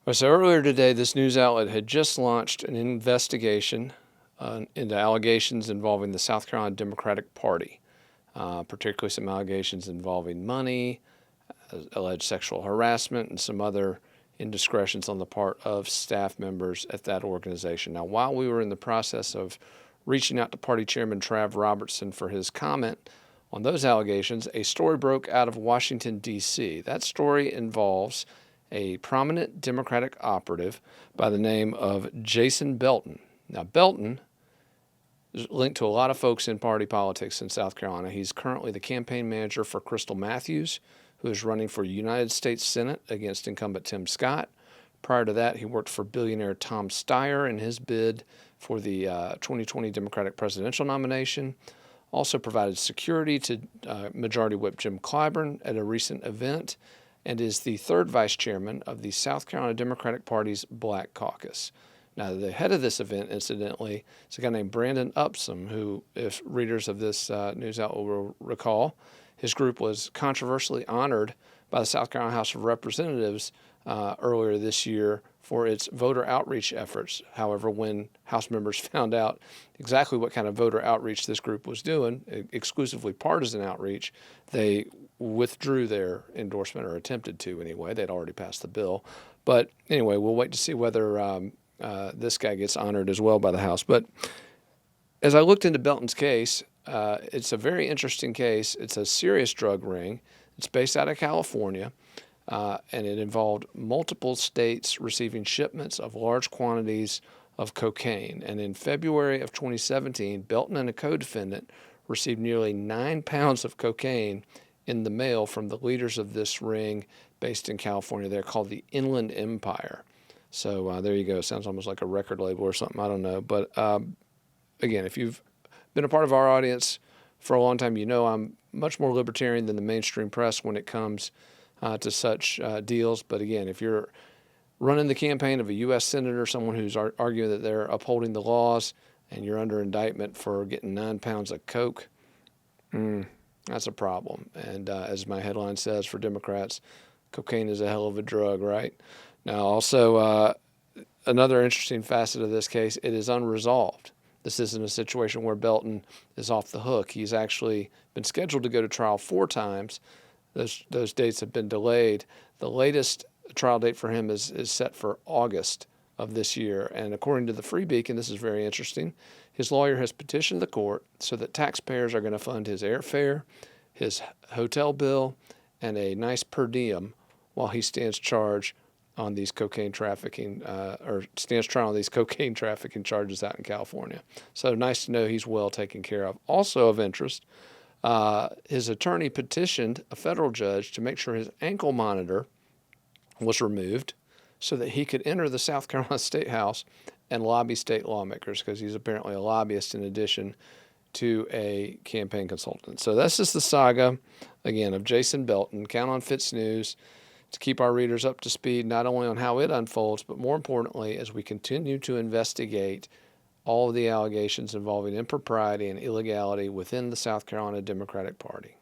Well, so earlier today, this news outlet had just launched an investigation into allegations involving the South Carolina Democratic Party, particularly some allegations involving money, alleged sexual harassment, and some other indiscretions on the part of staff members at that organization. Now, while we were in the process of reaching out to party chairman Trav Robertson for his comment on those allegations, a story broke out of Washington, D.C. That story involves a prominent Democratic operative by the name of Jason Belton. Now, Belton is linked to a lot of folks in party politics in South Carolina. He's currently the campaign manager for Crystal Matthews, who is running for United States Senate against incumbent Tim Scott. Prior to that, he worked for billionaire Tom Steyer in his bid for the 2020 Democratic presidential nomination. Also provided security to Majority Whip Jim Clyburn at a recent event, and is the third vice chairman of the South Carolina Democratic Party's Black Caucus. Now, the head of this event, incidentally, is a guy named Brandon Upson, who, if readers of this news outlet will recall, his group was controversially honored by the South Carolina House of Representatives earlier this year for its voter outreach efforts. However, when House members found out exactly what kind of voter outreach this group was doing, exclusively partisan outreach, they withdrew their endorsement, or attempted to anyway. They'd already passed the bill. But anyway, we'll wait to see whether this guy gets honored as well by the House. But as I looked into Belton's case, it's a very interesting case. It's a serious drug ring. It's based out of California, and it involved multiple states receiving shipments of large quantities of cocaine. And in February of 2017, Belton and a co-defendant received nearly 9 pounds of cocaine in the mail from the leaders of this ring based in California. They're called the Inland Empire. So there you go. Sounds almost like a record label or something. I don't know. But again, if you've been a part of our audience for a long time, you know I'm much more libertarian than the mainstream press when it comes to such deals. But again, if you're running the campaign of a U.S. senator, someone who's arguing that they're upholding the laws, and you're under indictment for getting 9 pounds of coke, that's a problem. And as my headline says for Democrats, cocaine is a hell of a drug, right? Now, also, another interesting facet of this case, it is unresolved. This isn't a situation where Belton is off the hook. He's actually been scheduled to go to trial 4 times. Those dates have been delayed. The latest trial date for him is set for August of this year. And according to the Free Beacon, this is very interesting, his lawyer has petitioned the court so that taxpayers are going to fund his airfare, his hotel bill, and a nice per diem while he stands charged on these cocaine trafficking, or stands trial on these cocaine trafficking charges out in California. So nice to know he's well taken care of. Also of interest, his attorney petitioned a federal judge to make sure his ankle monitor was removed so that he could enter the South Carolina State House and lobby state lawmakers, because he's apparently a lobbyist in addition to a campaign consultant. So that's just the saga, again, of Jason Belton. Count on FITSNews to keep our readers up to speed, not only on how it unfolds, but more importantly, as we continue to investigate all of the allegations involving impropriety and illegality within the South Carolina Democratic Party.